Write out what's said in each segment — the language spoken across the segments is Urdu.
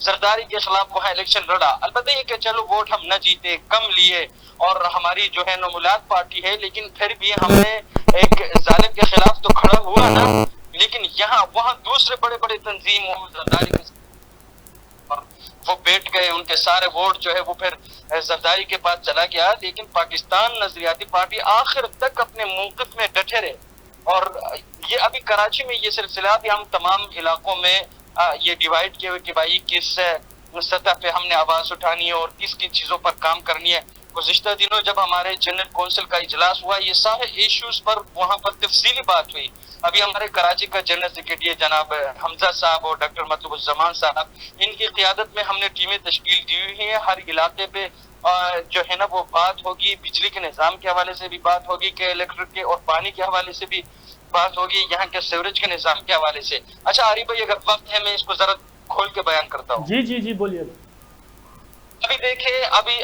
زرداری کے خلاف وہاں الیکشن لڑا. البتہ یہ کہ چلو ووٹ ہم نہ جیتے, کم لیے, اور ہماری جو ہے نمولات پارٹی ہے, لیکن پھر بھی ہم نے ایک ظالم کے خلاف تو کھڑا ہوا نا. لیکن یہاں وہاں دوسرے بڑے بڑے تنظیم زرداری کے وہ بیٹھ گئے, ان کے سارے ووٹ جو ہے وہ پھر زرداری کے پاس چلا گیا. لیکن پاکستان نظریاتی پارٹی آخر تک اپنے موقف میں ڈٹے رہے. اور یہ ابھی کراچی میں یہ سلسلہ بھی ہم تمام علاقوں میں یہ ڈیوائیڈ کیے ہوئے کہ بھائی کس سطح پہ ہم نے آواز اٹھانی ہے اور کس کن چیزوں پر کام کرنی ہے. گزشتہ دنوں جب ہمارے جنرل کونسل کا اجلاس ہوا, یہ سارے ایشوز پر وہاں پر تفصیلی بات ہوئی. ابھی ہمارے کراچی کا جنرل سیکرٹری جناب حمزہ صاحب اور ڈاکٹر مطلب الزمان صاحب, ان کی قیادت میں ہم نے ٹیمیں تشکیل دی ہوئی ہیں. ہر علاقے پہ جو ہے نا وہ بات ہوگی, بجلی کے نظام کے حوالے سے بھی بات ہوگی, کہ الیکٹرک کے اور پانی کے حوالے سے بھی بات ہوگی, یہاں کے سیوریج کے نظام کے حوالے سے. اچھا عارف بھائی, اگر وقت ہے میں اس کو ذرا کھول کے بیان کرتا ہوں. جی جی جی بولیے. ابھی دیکھیں,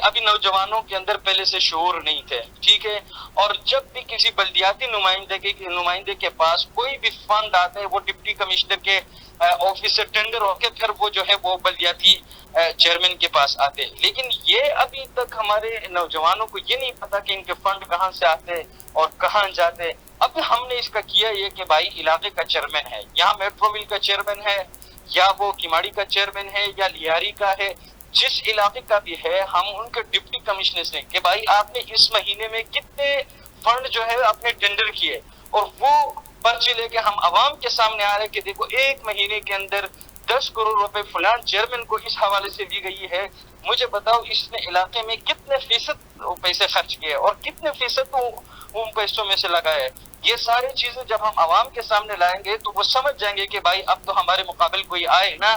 ابھی نوجوانوں کے اندر پہلے سے شعور نہیں تھے, ٹھیک ہے, اور جب بھی کسی بلدیاتی نمائندے کے پاس کوئی بھی فنڈ آتا ہے, وہ ڈپٹی کمشنر کے آفس سے ٹینڈر ہو کے پھر وہ جو ہے وہ بلدیاتی چیئرمین کے پاس آتے. لیکن یہ ابھی تک ہمارے نوجوانوں کو یہ نہیں پتا کہ ان کے فنڈ کہاں سے آتے اور کہاں جاتے. اب ہم نے اس کا کیا یہ کہ بھائی علاقے کا چیئرمین ہے, یہاں میٹرو ویل کا چیئرمین ہے, یا وہ کیماڑی کا چیئرمین ہے, یا لیاری کا ہے, جس علاقے کا بھی ہے, ہم ان کے ڈپٹی کمشنر سے کہ بھائی آپ نے اس مہینے میں کتنے فنڈ جو ہے اپنے ٹینڈر کیے, اور وہ پرچی لے کے ہم عوام کے سامنے آ رہے کہ دیکھو ایک مہینے کے اندر 10 کروڑ روپے فلان چیئرمین کو اس حوالے سے دی گئی ہے. مجھے بتاؤ اس نے علاقے میں کتنے فیصد پیسے خرچ کیے اور کتنے فیصد ان پیسوں میں سے لگائے. یہ ساری چیزیں جب ہم عوام کے سامنے لائیں گے تو وہ سمجھ جائیں گے کہ بھائی اب تو ہمارے مقابل کوئی آئے نا.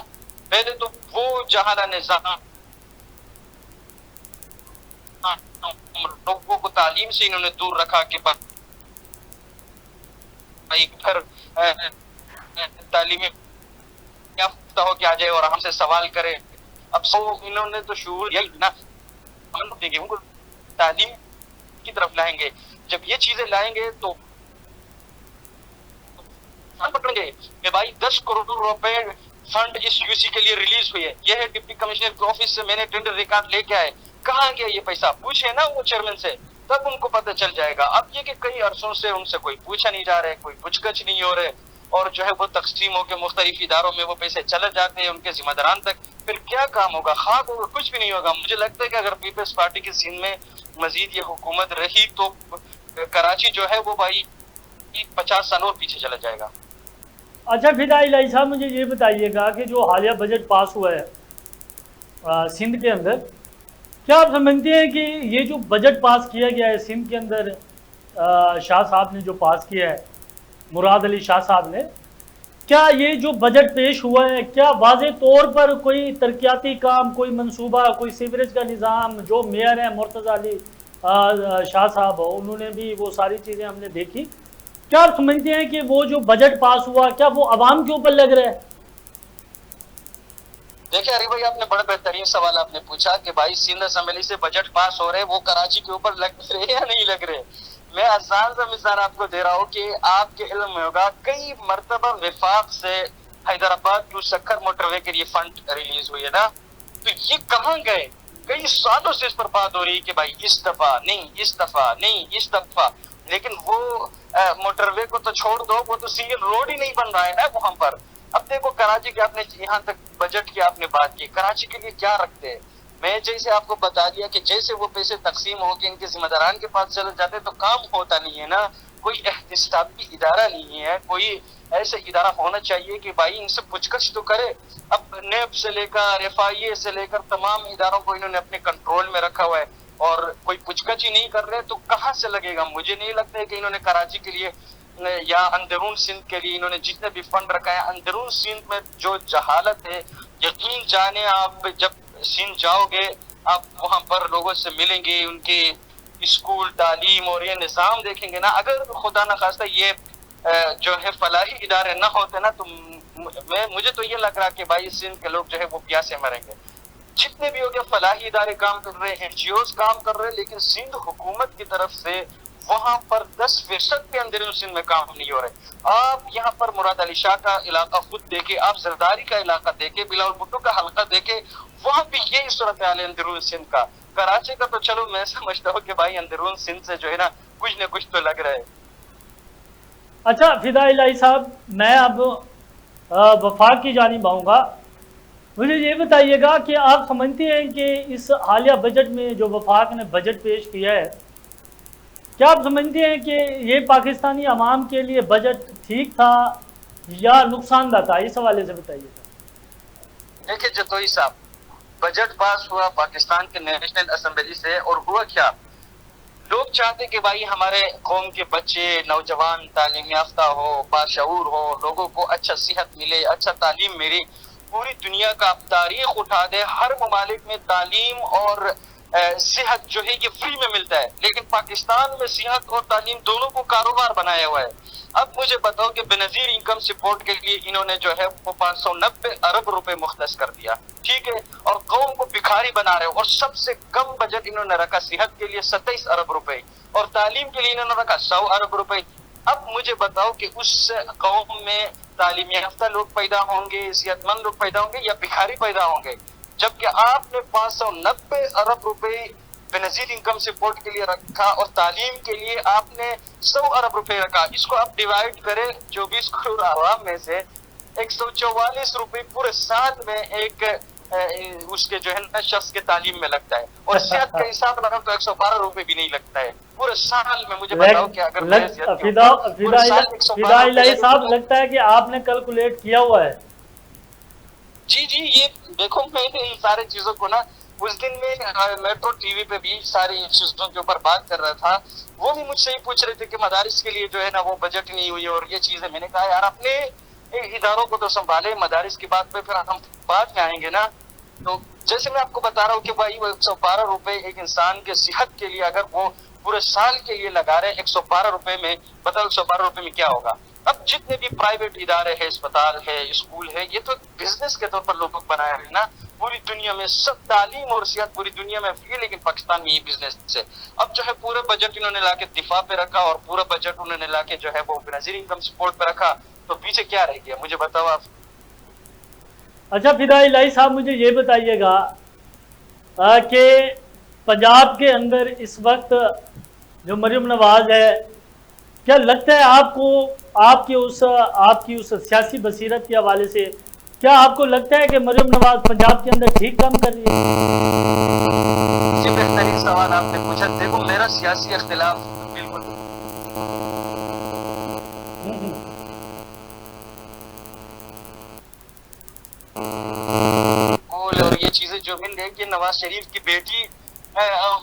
پہلے تو وہ جہاں نظام لوگوں کو تعلیم سے انہوں نے دور رکھا کہ پھر تعلیم یافتہ ہو کے آ جائے اور ہم سے سوال کرے. اب سو انہوں نے تو شعور یہی نا, ان کو تعلیم کی طرف لائیں گے. جب یہ چیزیں لائیں گے تو پکڑیں گے کہ بھائی 10 کروڑ روپے فنڈ اس یو سی کے لیے ریلیز ہوئی ہے. یہ ہے ڈپٹی کمشنر کے آفس سے میں نے ٹینڈر ریکارڈ لے کے آئے, کہاں گیا یہ پیسہ, پوچھے نا وہ چیئرمین سے, تب ان کو پتہ چل جائے گا. اب یہ کہ کئی عرصوں سے ان سے کوئی پوچھا نہیں جا رہا ہے, کوئی پوچھ گچھ نہیں ہو رہے, اور جو ہے وہ تقسیم ہو کے مختلف اداروں میں وہ پیسے چلے جاتے ہیں ان کے ذمہ داران تک. پھر کیا کام ہوگا, خاک ہوگا, کچھ بھی نہیں ہوگا. مجھے لگتا ہے کہ اگر پیپلز پارٹی کی سندھ میں مزید یہ حکومت رہی تو کراچی جو ہے وہ بھائی 50 سال اور پیچھے چلا جائے گا. اچھا فدائی الہی صاحب, مجھے یہ بتائیے گا کہ جو حالیہ بجٹ پاس ہوا ہے سندھ کے اندر, کیا آپ سمجھتے ہیں کہ یہ جو بجٹ پاس کیا گیا ہے سندھ کے اندر, شاہ صاحب نے جو پاس کیا ہے, مراد علی شاہ صاحب نے, کیا یہ جو بجٹ پیش ہوا ہے کیا واضح طور پر کوئی ترقیاتی کام, کوئی منصوبہ, کوئی سیوریج کا نظام, جو میئر ہیں مرتضی علی شاہ صاحب, انہوں نے بھی وہ ساری چیزیں ہم نے دیکھی, کیا آپ سمجھتے ہیں کہ وہ جو بجٹ پاس ہوا کیا وہ عوام کے اوپر لگ رہا ہے؟ دیکھیں علی بھائی, آپ نے بڑا بہترین سوال آپ نے پوچھا کہ بھائی سندھ اسمبلی سے بجٹ پاس ہو رہے, وہ کراچی کے اوپر لگ رہے یا نہیں لگ رہے. میں آسان سا مثال آپ کو دے رہا ہوں کہ آپ کے علم میں ہوگا کئی مرتبہ وفاق سے حیدرآباد ٹو سکھر موٹر وے کے لیے فنڈ ریلیز ہوئی ہے نا, تو یہ کہاں گئے؟ کئی سالوں سے اس پر بات ہو رہی ہے کہ بھائی اس دفعہ نہیں, اس دفعہ نہیں, اس دفعہ. لیکن وہ موٹر وے کو تو چھوڑ دو, وہ تو سنگل روڈ ہی نہیں بن رہا ہے نا وہاں پر. اب دیکھو کراچی کے, آپ نے یہاں تک بجٹ کی آپ نے بات کی, کراچی کے لیے کیا رکھتے ہیں؟ میں جیسے آپ کو بتا دیا کہ جیسے وہ پیسے تقسیم ہو کے ان کے ذمہ داران کے پاس چلے جاتے تو کام ہوتا نہیں ہے نا. کوئی احتسابی ادارہ نہیں ہے, کوئی ایسا ادارہ ہونا چاہیے کہ بھائی ان سے پوچھ گچھ تو کرے. اب نیب سے لے کر ایف آئی اے سے لے کر تمام اداروں کو انہوں نے اپنے کنٹرول میں رکھا ہوا ہے, اور کوئی پوچھ گچھ ہی نہیں کر رہے تو کہاں سے لگے گا. مجھے نہیں لگتا ہے کہ انہوں نے کراچی کے لیے یا اندرون سندھ کے لیے انہوں نے جتنے بھی فنڈ رکھا ہے, اندرون سندھ میں جو جہالت ہے, یقین جانے آپ جب سندھ جاؤ گے آپ وہاں پر لوگوں سے ملیں گے, ان کے اسکول تعلیم اور یہ نظام دیکھیں گے نا. اگر خدا نخواستہ یہ جو ہے فلاحی ادارے نہ ہوتے نا تو مجھے تو یہ لگ رہا کہ بھائی سندھ کے لوگ جو ہے وہ پیاسے مریں گے. جتنے بھی ہو گیا فلاحی ادارے کام کر رہے ہیں, این جی اوز کام کر رہے ہیں, لیکن سندھ حکومت کی طرف سے وہاں پر 10% بھی اندرون سندھ میں کام نہیں ہو رہے. آپ یہاں پر مراد علی شاہ کا علاقہ خود دیکھیں, آپ زرداری کا علاقہ دیکھیں, بلاول بھٹو کا حلقہ دیکھیں, وہاں بھی یہی صورتحال ہے اندرون سندھ کا. کراچی کا تو چلو میں سمجھتا ہوں کہ بھائی اندرون سندھ سے جو ہے نا کچھ نہ کچھ تو لگ رہا ہے. اچھا فدائی الہی صاحب, میں اب وفاق کی جانب آؤں گا. مجھے یہ بتائیے گا کہ آپ سمجھتے ہیں کہ اس حالیہ بجٹ میں جو وفاق نے بجٹ پیش کیا ہے, کیا آپ سمجھتے ہیں کہ یہ پاکستانی عوام کے لیے بجٹ ٹھیک تھا یا نقصان دہ تھا؟ اس حوالے سے بتائیے گا. دیکھیں جتوئی صاحب, بجٹ پاس ہوا پاکستان کے نیشنل اسمبلی سے, اور ہوا کیا, لوگ چاہتے کہ بھائی ہمارے قوم کے بچے نوجوان تعلیم یافتہ ہو, باشعور ہو, لوگوں کو اچھا صحت ملے, اچھا تعلیم ملے. پوری دنیا کا تاریخ اٹھا دے, ہر ممالک میں تعلیم اور صحت جو ہے یہ فری میں ملتا ہے, لیکن پاکستان میں صحت اور تعلیم دونوں کو کاروبار بنایا ہوا ہے. اب مجھے بتاؤ کہ بنظیر انکم سپورٹ کے لیے انہوں نے جو ہے وہ 590 ارب روپے مختص کر دیا, ٹھیک ہے, اور قوم کو بھکاری بنا رہے, اور سب سے کم بجٹ انہوں نے رکھا صحت کے لیے 27 ارب روپے, اور تعلیم کے لیے انہوں نے رکھا 100 ارب روپے. اب مجھے بتاؤ کہ اس قوم میں تعلیم یافتہ لوگ پیدا ہوں گے, صحت مند لوگ پیدا ہوں گے, یا بھکاری پیدا ہوں گے؟ جبکہ آپ نے 590 ارب روپے بنظیر انکم سپورٹ کے لیے رکھا, اور تعلیم کے لیے آپ نے 100 ارب روپے رکھا. اس کو آپ ڈیوائڈ کریں 24 کروڑ عوام میں سے, 144 روپے پورے سال میں ایک اس کے جو ہے نا شخص کے تعلیم میں لگتا ہے, اور صحت کا حساب لگا تو 112 روپے بھی نہیں لگتا ہے پورے سال میں. مجھے بتاؤ کہ اگر میں فدا الہی صاحب, لگتا ہے کہ آپ نے کیلکولیٹ کیا ہوا ہے. جی جی, یہ دیکھو میں ان سارے چیزوں کو نا اس دن میں میٹرو ٹی وی پہ بھی ساری چیزوں کے اوپر بات کر رہا تھا, وہ بھی مجھ سے ہی پوچھ رہے تھے کہ مدارس کے لیے جو ہے نا وہ بجٹ نہیں ہوئی اور یہ چیزیں. میں نے کہا یار اپنے اداروں کو تو سنبھالے, مدارس کی بات پہ پھر ہم بعد میں آئیں گے نا. تو جیسے میں آپ کو بتا رہا ہوں کہ بھائی وہ 112 روپے ایک انسان کے صحت کے لیے اگر وہ پورے سال کے لیے لگا رہے 112 روپے میں, بتاؤ 112 روپے میں کیا ہوگا. اب جتنے بھی پرائیویٹ ادارے ہیں, اسپتال ہے, اسکول ہے, یہ تو بزنس کے طور پر لوگوں کو بنایا ہے نا. پوری دنیا میں سب تعلیم اور صحت پوری دنیا میں فری, لیکن پاکستان میں یہ بزنس ہے. اب جو ہے پورا بجٹ انہوں نے لا کے دفاع پہ رکھا, اور پورا بجٹ انہوں نے لا کے جو ہے وہ بنظیر انکم سپورٹ پہ رکھا, تو پیچھے کیا رہ گیا مجھے بتاؤ آپ. اچھا فدا الہی صاحب, مجھے یہ بتائیے گا کہ پنجاب کے اندر اس وقت جو مریم نواز ہے, کیا لگتا ہے آپ کو, آپ کی اس سیاسی بصیرت کے حوالے سے, کیا آپ کو لگتا ہے کہ مریم نواز پنجاب کے اندر ٹھیک کام کر رہی ہے؟ یہ بہترین سوال آپ نے پوچھا. دیکھو میرا سیاسی اختلاف بالکل اور یہ چیزیں جو مل رہی ہے نواز شریف کی بیٹی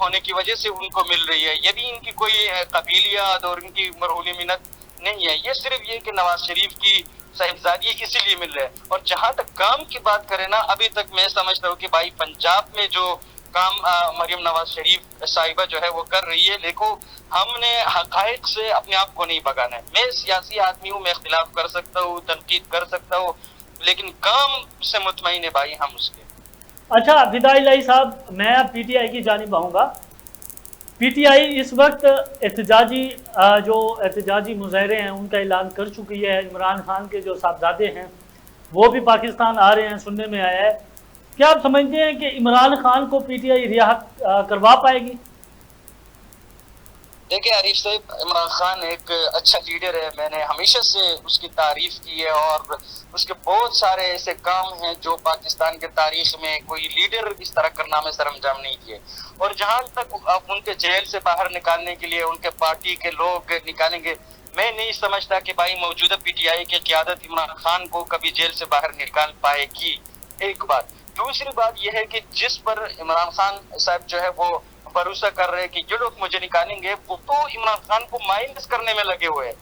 ہونے کی وجہ سے ان کو مل رہی ہے, یہ بھی ان کی کوئی قبیلیت اور ان کی مرحولی منت نہیں ہے. یہ صرف یہ کہ نواز شریف کی صاحبزادی اسی لیے مل رہا ہے. اور جہاں تک کام کی بات کریں نا, ابھی تک میں سمجھتا ہوں کہ بھائی پنجاب میں جو کام مریم نواز شریف صاحبہ جو ہے وہ کر رہی ہے, دیکھو ہم نے حقائق سے اپنے آپ کو نہیں بگانا ہے. میں سیاسی آدمی ہوں, میں اختلاف کر سکتا ہوں, تنقید کر سکتا ہوں, لیکن کام سے مطمئن ہے بھائی ہم اس کے. اچھا فدا الہی صاحب, میں اب پی ٹی آئی کی جانب آؤں گا. پی ٹی آئی اس وقت احتجاجی مظاہرے ہیں ان کا اعلان کر چکی ہے. عمران خان کے جو صاحبزادے ہیں وہ بھی پاکستان آ رہے ہیں, سننے میں آیا ہے. کیا آپ سمجھتے ہیں کہ عمران خان کو پی ٹی آئی رہا کروا پائے گی؟ دیکھیں عریف صاحب, عمران خان ایک اچھا لیڈر ہے, میں نے ہمیشہ سے اس کی تعریف کی ہے, اور اس کے بہت سارے ایسے کام ہیں جو پاکستان کے تاریخ میں کوئی لیڈر اس طرح کرنا میں سر انجام نہیں کیے. اور جہاں تک ان کے جیل سے باہر نکالنے کے لیے ان کے پارٹی کے لوگ نکالیں گے, میں نہیں سمجھتا کہ بھائی موجودہ پی ٹی آئی کی قیادت عمران خان کو کبھی جیل سے باہر نکال پائے گی. ایک بات. دوسری بات یہ ہے کہ جس پر عمران خان صاحب جو ہے وہ بھروسہ کر رہے کہ جو لوگ مجھے نکالیں گے, وہ تو عمران خان کو مائنس کرنے میں لگے ہوئے ہیں.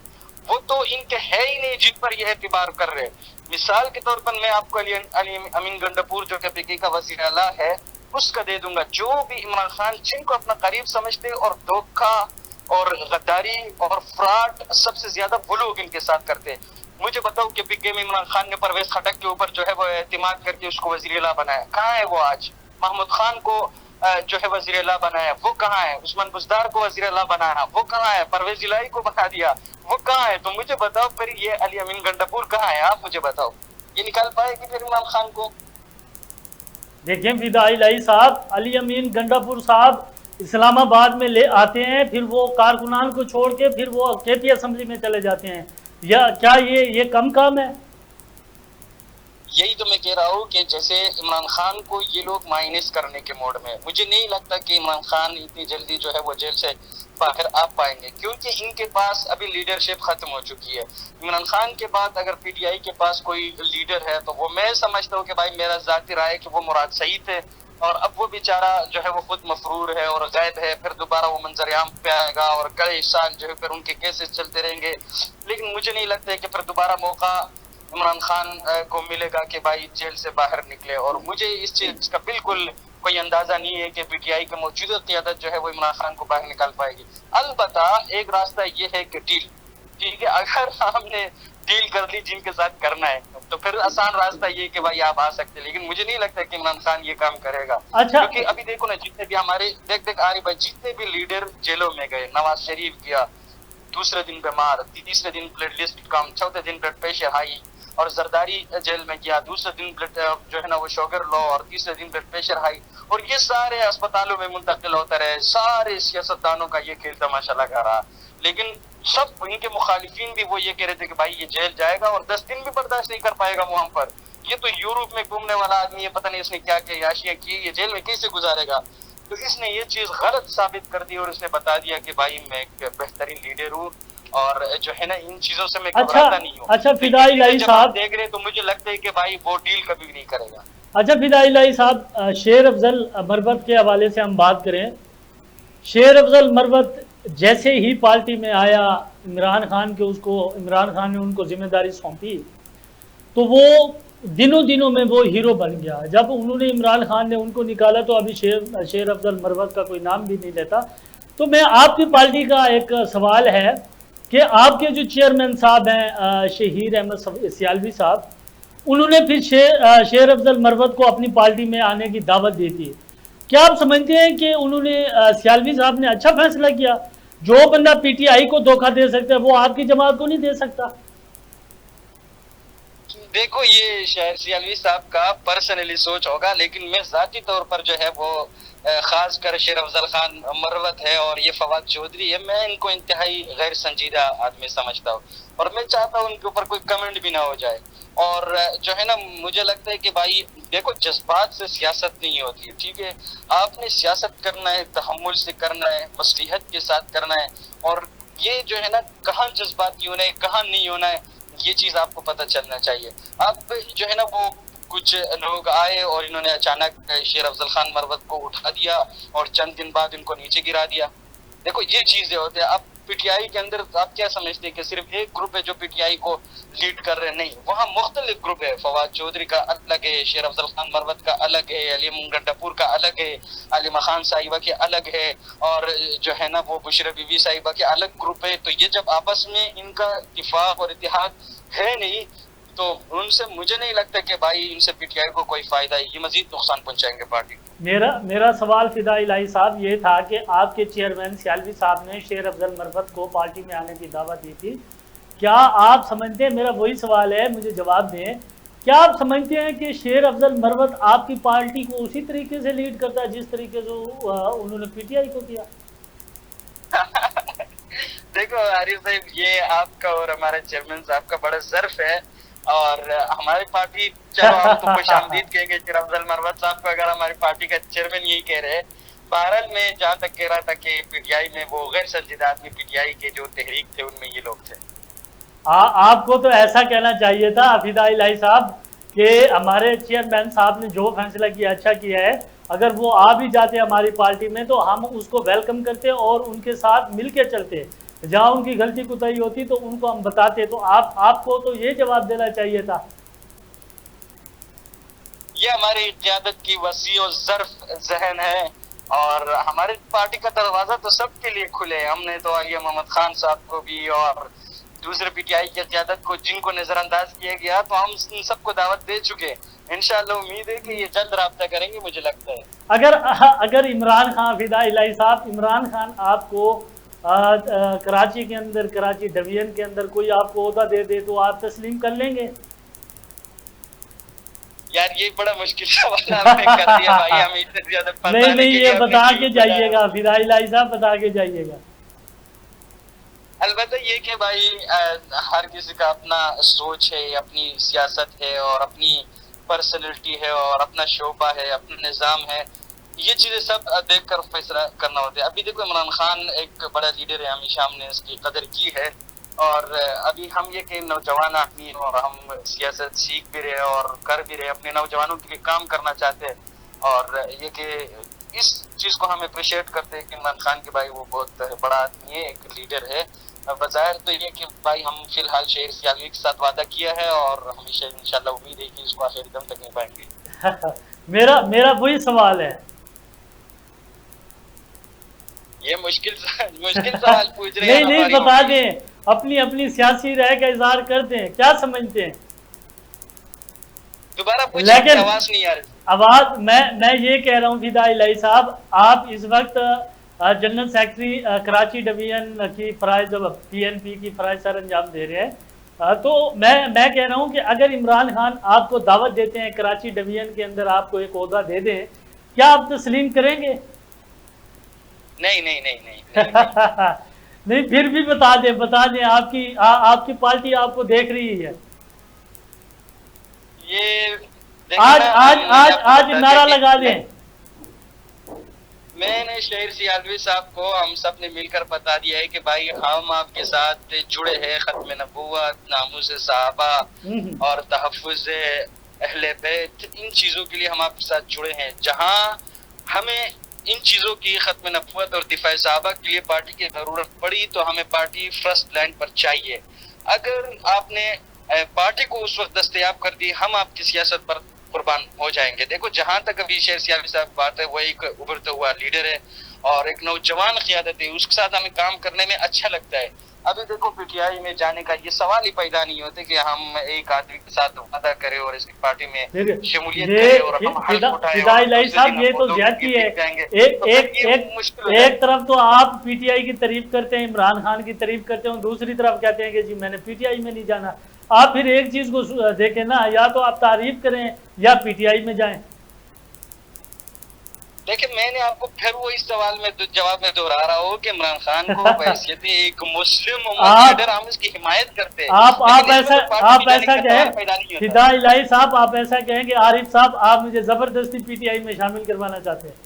وہ تو ان کے ہے ہی نہیں جن پر یہ اعتبار کر رہے. مثال کے طور پر میں آپ کو علی امین گنڈپور جو کہ پی کے کا وزیر اعلیٰ ہے اس کا دے دوں گا. جو بھی عمران خان جن کو اپنا قریب سمجھتے اور دھوکہ اور غداری اور فراڈ سب سے زیادہ وہ لوگ ان کے ساتھ کرتے. مجھے بتاؤ کہ پی کے میں عمران خان نے پرویز خٹک کے اوپر جو ہے وہ اعتماد کر کے اس کو وزیر اعلیٰ بنایا, کہاں ہے وہ آج؟ محمود خان کو جو ہے وزیر اعلیٰ بنایا وہ کہاں ہے؟ عثمان بزدار کو وزیر اعلیٰ بنایا وہ کہاں ہے؟ پرویز الہی کو بنا دیا وہ کہاں ہے؟ تو مجھے بتاؤ پھر یہ علی امین گنڈاپور کہاں ہے؟ آپ مجھے بتاؤ، یہ نکال پائے گی پھر عمران خان کو؟ دیکھیں فدا الہی صاحب، علی امین گنڈاپور صاحب اسلام آباد میں لے آتے ہیں، پھر وہ کارکنان کو چھوڑ کے پھر وہ کے پی اسمبلی میں چلے جاتے ہیں، یا کیا یہ کم کام ہے؟ یہی تو میں کہہ رہا ہوں کہ جیسے عمران خان کو یہ لوگ مائنس کرنے کے موڈ میں، مجھے نہیں لگتا کہ عمران خان اتنی جلدی جو ہے وہ جیل سے باہر آ پائیں گے، کیونکہ ان کے پاس ابھی لیڈرشپ ختم ہو چکی ہے۔ عمران خان کے بعد اگر پی ٹی آئی کے پاس کوئی لیڈر ہے تو وہ میں سمجھتا ہوں کہ بھائی میرا ذاتی رائے کہ وہ مراد سعید ہے، اور اب وہ بیچارہ جو ہے وہ خود مفرور ہے اور غائب ہے، پھر دوبارہ وہ منظر عام پہ آئے گا اور کئی سال جو ہے پھر ان کے کیسز چلتے رہیں گے، لیکن مجھے نہیں لگتا ہے کہ پھر دوبارہ موقع عمران خان کو ملے گا کہ بھائی جیل سے باہر نکلے، اور مجھے اس چیز کا بالکل کوئی اندازہ نہیں ہے کہ پی ٹی آئی کی موجودہ قیادت جو ہے وہ عمران خان کو باہر نکال پائے گی۔ البتہ ایک راستہ یہ ہے کہ ڈیل، ٹھیک ہے، اگر ہم نے ڈیل کر لی جن کے ساتھ کرنا ہے تو پھر آسان راستہ یہ کہ بھائی آپ آ سکتے، لیکن مجھے نہیں لگتا کہ عمران خان یہ کام کرے گا، اچھا، کیونکہ ابھی دیکھو نا جتنے بھی ہمارے دیکھ آری بھائی جتنے بھی لیڈر جیلوں میں گئے، نواز شریف گیا دوسرے دن بیمار، تیسرے دن بلڈ لسٹ کم، چوتھے دن بلڈ پریشر ہائی، اور زرداری جیل میں گیا، دوسرے دن بلڈ جو ہے نا وہ شوگر لو، اور تیسرے دن بلڈ پریشر ہائی، اور یہ سارے اسپتالوں میں منتقل ہوتا رہے، سارے سیاستدانوں کا یہ کھیل تماشا لگا رہا، لیکن سب ان کے مخالفین بھی وہ یہ کہہ رہے تھے کہ بھائی یہ جیل جائے گا اور 10 دن بھی برداشت نہیں کر پائے گا وہاں پر، یہ تو یورپ میں گھومنے والا آدمی ہے، پتہ نہیں اس نے کیا کیا عیاشیاں کی، یہ جیل میں کیسے گزارے گا؟ تو اس نے یہ چیز غلط ثابت کر دی اور اس نے بتا دیا کہ بھائی میں ایک بہترین لیڈر ہوں، اور جو ہے نا ان چیزوں سے میں گھبراتا نہیں ہوں۔ اچھا فدا الہی جب صاحب، آپ دیکھ رہے تو مجھے لگتا ہے کہ بھائی وہ ڈیل کبھی بھی نہیں کرے گا۔ اچھا فدا الہی صاحب، شیر افضل مروت کے حوالے سے ہم بات کریں، شیر افضل مروت جیسے ہی پارٹی میں آیا، عمران خان نے ان کو ذمہ داری سونپی تو وہ دنوں میں وہ ہیرو بن گیا۔ جب انہوں نے عمران خان نے ان کو نکالا تو ابھی شیر افضل مروت کا کوئی نام بھی نہیں لیتا۔ تو میں آپ کی پارٹی کا ایک سوال ہے کہ آپ کے جو چیئرمین صاحب ہیں شہیر احمد سیالوی صاحب، انہوں نے پھر شیر افضل مروت کو اپنی پارٹی میں آنے کی دعوت دی تھی، کیا آپ سمجھتے ہیں کہ انہوں نے سیالوی صاحب نے اچھا فیصلہ کیا؟ جو بندہ پی ٹی آئی کو دھوکہ دے سکتا ہے وہ آپ کی جماعت کو نہیں دے سکتا؟ دیکھو یہ شہر سیالوی صاحب کا پرسنلی سوچ ہوگا، لیکن میں ذاتی طور پر جو ہے وہ خاص کر شیر افضل خان مروت ہے اور یہ فواد چودھری ہے، میں ان کو انتہائی غیر سنجیدہ آدمی سمجھتا ہوں، اور میں چاہتا ہوں ان کے اوپر کوئی کمنٹ بھی نہ ہو جائے، اور جو ہے نا مجھے لگتا ہے کہ بھائی دیکھو جذبات سے سیاست نہیں ہوتی ہے، ٹھیک ہے، آپ نے سیاست کرنا ہے، تحمل سے کرنا ہے، مصلحت کے ساتھ کرنا ہے، اور یہ جو ہے نا کہاں جذباتی ہونا ہے کہاں نہیں ہونا ہے یہ چیز آپ کو پتہ چلنا چاہیے۔ اب جو ہے نا وہ کچھ لوگ آئے اور انہوں نے اچانک شیر افضل خان مروت کو اٹھا دیا اور چند دن بعد ان کو نیچے گرا دیا۔ دیکھو یہ چیزیں ہوتے ہیں۔ اب پی ٹی آئی کے اندر آپ کیا سمجھتے ہیں کہ صرف ایک گروپ ہے جو پی ٹی آئی کو لیڈ کر رہے؟ نہیں، وہاں مختلف گروپ ہے، فواد چودھری کا الگ ہے، شیر افضل خان مروت کا الگ ہے، علی امین گنڈاپور کا الگ ہے، علیمہ خان صاحبہ کے الگ ہے، اور جو ہے نا وہ بشرا بی بی صاحبہ کے الگ گروپ ہے۔ تو یہ جب آپس میں ان کا اتفاق اور اتحاد ہے نہیں تو ان سے مجھے نہیں لگتا کہ بھائی ان سے پی ٹی آئی کو کوئی فائدہ ہے، یہ مزید نقصان پہنچائیں گے پارٹی کو۔ میرا سوال فدا الہی صاحب یہ تھا کہ آپ کے چیئرمین سیالوی صاحب نے شیر افضل مروت کو پارٹی میں آنے کی دعوت دی تھی، کیا آپ سمجھتے ہیں، میرا وہی سوال ہے، مجھے جواب دیں، کیا آپ سمجھتے ہیں کہ شیر افضل مروت آپ کی پارٹی کو اسی طریقے سے لیڈ کرتا ہے جس طریقے سے انہوں نے پی ٹی آئی کو کیا؟ دیکھو عارف صاحب، یہ آپ کا اور ہمارے چیئرمین صاحب کا بڑا ظرف ہے، اور ہماری پارٹی، چلو ہم تو خوش آمدید کہیں گے شیر افضل مروت صاحب کو اگر ہماری پارٹی کا چیئرمین یہی کہہ رہے۔ بہرحال میں جہاں تک کہہ رہا تھا کہ پی ٹی آئی میں وہ غیر سنجیدہ آدمی پی ٹی آئی کے جو تحریک تھے ان میں یہ لوگ تھے۔ آپ کو تو ایسا کہنا چاہیے تھا فدا الہی صاحب کہ ہمارے چیئرمین صاحب نے جو فیصلہ کیا اچھا کیا ہے، اگر وہ آ بھی جاتے ہماری پارٹی میں تو ہم اس کو ویلکم کرتے اور ان کے ساتھ مل کے چلتے، جہاں ان کی غلطی کوتاہی ہوتی تو ان کو ہم بتاتے۔ تو آپ کو تو یہ جواب دینا چاہیے تھا۔ یہ ہماری قیادت کی وسیع و ظرف ذہن ہے، اور ہماری پارٹی کا دروازہ تو سب کے لیے کھلے ہے۔ ہم نے تو علی محمد خان صاحب کو بھی اور دوسرے پی ٹی آئی کی قیادت کو جن کو نظر انداز کیا گیا، تو ہم ان سب کو دعوت دے چکے. انشاءاللہ امید ہے کہ یہ جلد رابطہ کریں گے. مجھے لگتا ہے اگر عمران خان، فدائی الہی صاحب، عمران خان آپ کو کراچی کے اندر، کراچی ڈویژن کے اندر کوئی آپ کو عہدہ دے دے تو آپ تسلیم کر لیں گے؟ یار یہ بڑا مشکل سوال آپ نے کر دیا بھائی. ہم اتنے زیادہ پتہ نہیں یہ بتا کے جائیے گا. گا، فدائی الہی صاحب بتا کے جائیے گا. البتہ یہ کہ بھائی ہر کسی کا اپنا سوچ ہے، اپنی سیاست ہے، اور اپنی پرسنلٹی ہے، اور اپنا شعبہ ہے، اپنا نظام ہے. یہ چیزیں سب دیکھ کر فیصلہ کرنا ہوتا ہے. ابھی دیکھو عمران خان ایک بڑا لیڈر ہے، ہمیشہ ہم نے اس کی قدر کی ہے. اور ابھی ہم یہ کہ نوجوان آدمی اور ہم سیاست سیکھ بھی رہے اور کر بھی رہے، اپنے نوجوانوں کے لیے کام کرنا چاہتے ہیں. اور یہ کہ اس چیز کو ہم اپریشیٹ کرتے ہیں کہ عمران خان کے بھائی وہ بہت بڑا آدمی ہے، ایک لیڈر ہے. بظاہر تو یہ کہ بھائی ہم فی الحال شہر سیالوی کے ساتھ وعدہ کیا ہے، اور ہمیشہ انشاءاللہ امید ہے کہ اس کو آخری دم تک نبھائیں گے. میرا وہی سوال ہے. یہ مشکل سوال پوچھ رہے ہیں. نہیں بتا دیں، اپنی سیاسی رائے کا اظہار کر دیں، کیا سمجھتے ہیں؟ دوبارہ پوچھیں، آواز نہیں آ رہی. آواز میں یہ کہہ رہا ہوں فدائی الہی صاحب، آپ اس وقت جنرل سیکرٹری کراچی ڈویژن کی فرائض، پی این پی کی فرائض سر انجام دے رہے ہیں. تو میں کہہ رہا ہوں کہ اگر عمران خان آپ کو دعوت دیتے ہیں کراچی ڈویژن کے اندر آپ کو ایک عہدہ دے دیں، کیا آپ تسلیم کریں گے؟ نہیں پھر بھی بتا دیں آپ کی پارٹی آپ کو دیکھ رہی ہے. آج نعرہ لگا دیں. میں نے شہر سیالوی صاحب کو ہم سب نے مل کر بتا دیا ہے کہ بھائی ہم آپ کے ساتھ جڑے ہیں. ختم نبوت، ناموس صحابہ اور تحفظ اہل بیت، ان چیزوں کے لیے ہم آپ کے ساتھ جڑے ہیں. جہاں ہمیں ان چیزوں کی، ختم نبوت اور دفاع صحابہ کے لیے پارٹی کی ضرورت پڑی تو ہمیں پارٹی فرسٹ لائن پر چاہیے. اگر آپ نے پارٹی کو اس وقت دستیاب کر دی، ہم آپ کی سیاست پر قربان ہو جائیں گے. دیکھو جہاں تک ابھی شہر سیالوی صاحب بات ہے، وہ ایک ابھرتا ہوا لیڈر ہے اور ایک نوجوان قیادت ہے، اس کے ساتھ ہمیں کام کرنے میں اچھا لگتا ہے. ابھی دیکھو پی ٹی آئی میں جانے کا یہ سوال ہی پیدا نہیں ہوتے کہ ہم ایک آدمی کے ساتھ وعدہ کریں اور اس کی پارٹی میں شمولیت کریں اور ہم حلف اٹھائیں. فدائی الہی صاحب یہ تو زیادتی ہے. ایک طرف تو آپ پی ٹی آئی کی تعریف کرتے ہیں، عمران خان کی تعریف کرتے ہیں، دوسری طرف کہتے ہیں کہ جی میں نے پی ٹی آئی میں نہیں جانا. آپ پھر ایک چیز کو دیکھیں نا، یا تو آپ تعریف کریں یا پی ٹی آئی میں جائیں. دیکھیں میں نے آپ کو پھر وہ اس سوال میں جواب میں دہرا رہا ہوں کہ عمران خان کو بحیثیت ایک مسلم لیڈر ہم اس کی حمایت کرتے ہیں. آپ ایسا کہیں فدائی الہی صاحب، آپ ایسا کہیں کہ عارف صاحب آپ مجھے زبردستی پی ٹی آئی میں شامل کروانا چاہتے ہیں.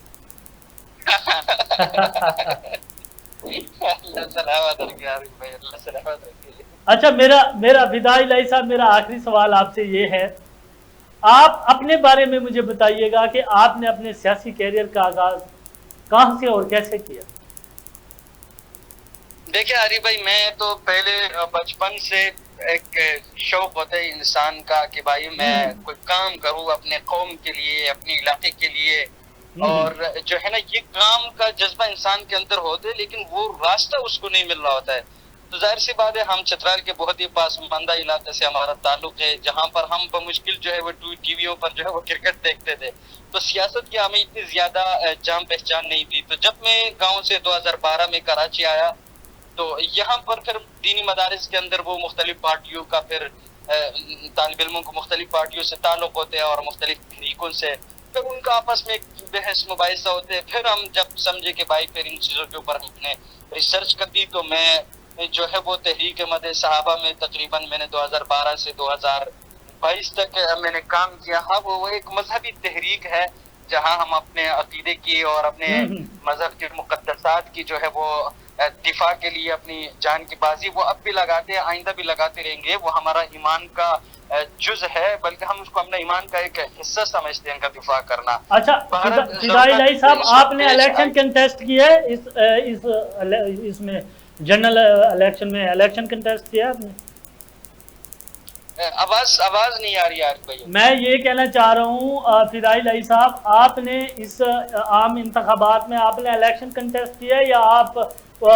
اچھا میرا فدائی الہی صاحب، میرا آخری سوال آپ سے یہ ہے، آپ اپنے بارے میں مجھے بتائیے گا کہ آپ نے اپنے سیاسی کیریئر کا آغاز کہاں سے اور کیسے کیا؟ دیکھیں عارف بھائی، میں تو پہلے بچپن سے ایک شوق ہوتا ہے انسان کا کہ بھائی میں کوئی کام کروں اپنے قوم کے لیے، اپنے علاقے کے لیے. اور جو ہے نا یہ کام کا جذبہ انسان کے اندر ہوتا ہے، لیکن وہ راستہ اس کو نہیں مل رہا ہوتا ہے. تو ظاہر سی بات ہے، ہم چترال کے بہت ہی پسماندہ علاقے سے ہمارا تعلق ہے، جہاں پر ہم بمشکل جو ہے وہ ٹی ویوں پر جو ہے وہ کرکٹ دیکھتے تھے. تو سیاست کی ہمیں اتنی زیادہ جان پہچان نہیں تھی. تو جب میں گاؤں سے 2012 میں کراچی آیا تو یہاں پر پھر دینی مدارس کے اندر وہ مختلف پارٹیوں کا، پھر طالب علموں کو مختلف پارٹیوں سے تعلق ہوتے ہیں اور مختلف طریقوں سے پھر ان کا آپس میں بحث مباحثہ ہوتے ہیں. پھر ہم جب سمجھے کہ بھائی پھر ان چیزوں کے اوپر ہم نے ریسرچ کر دی، تو میں جو ہے وہ تحریک مد صحابہ میں تقریباً میں نے 2012 سے 2022 تک میں نے کام کیا. ہاں وہ ایک مذہبی تحریک ہے جہاں ہم اپنے عقیدے کی اور اپنے مذہب کے مقدسات کی جو ہے وہ دفاع کے لیے اپنی جان کی بازی وہ اب بھی لگاتے ہیں، آئندہ بھی لگاتے رہیں گے. وہ ہمارا ایمان کا جز ہے، بلکہ ہم اس کو اپنا ایمان کا ایک حصہ سمجھتے ہیں ان کا دفاع کرنا. اچھا فدائی الہی صاحب، آپ نے الیکشن کنٹیسٹ کیا ہے اس میں، جنرل الیکشن میں الیکشن کنٹیسٹ کیا آپ نے؟ آواز نہیں آ رہی یار بھائی. میں یہ کہنا چاہ رہا ہوں فدائی الہی صاحب، آپ نے اس عام انتخابات میں آپ نے الیکشن کنٹیسٹ کیا ہے یا آپ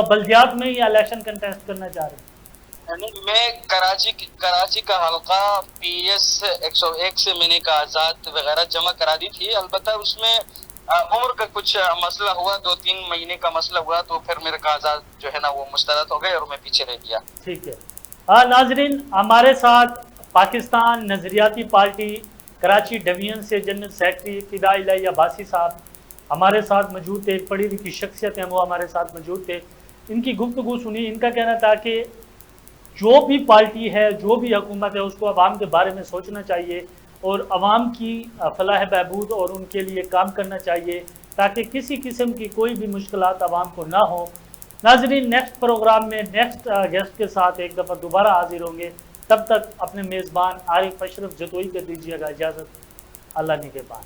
بلدیات میں ہی الیکشن کنٹیسٹ کرنا چاہ رہے ہیں؟ میں کراچی کا حلقہ PS101 سے میں نے کاغذات وغیرہ جمع کرا دی تھی، البتہ اس میں عمر کا کچھ مسئلہ ہوا، 2-3 مہینے کا مسئلہ ہوا، تو پھر میرے کاغذات جو ہے نا وہ مسترد ہو گئے اور میں پیچھے رہ گیا۔ ٹھیک ہے۔ ناظرین، ہمارے ساتھ پاکستان نظریاتی پارٹی کراچی ڈویژن سے جنرل سیکرٹری فدائی الہی عباسی صاحب ہمارے ساتھ موجود تھے، ایک پڑھی لکھی شخصیت ہیں، وہ ہمارے ساتھ موجود تھے۔ ان کی گفتگو سنی، ان کا کہنا تھا کہ جو بھی پارٹی ہے، جو بھی حکومت ہے، اس کو عوام کے بارے میں سوچنا چاہیے اور عوام کی فلاح بہبود اور ان کے لیے کام کرنا چاہیے تاکہ کسی قسم کی کوئی بھی مشکلات عوام کو نہ ہوں۔ ناظرین، نیکسٹ پروگرام میں نیکسٹ گیسٹ کے ساتھ ایک دفعہ دوبارہ حاضر ہوں گے، تب تک اپنے میزبان عارف اشرف جتوئی کو دیجیے گا اجازت۔ اللہ نگہبان۔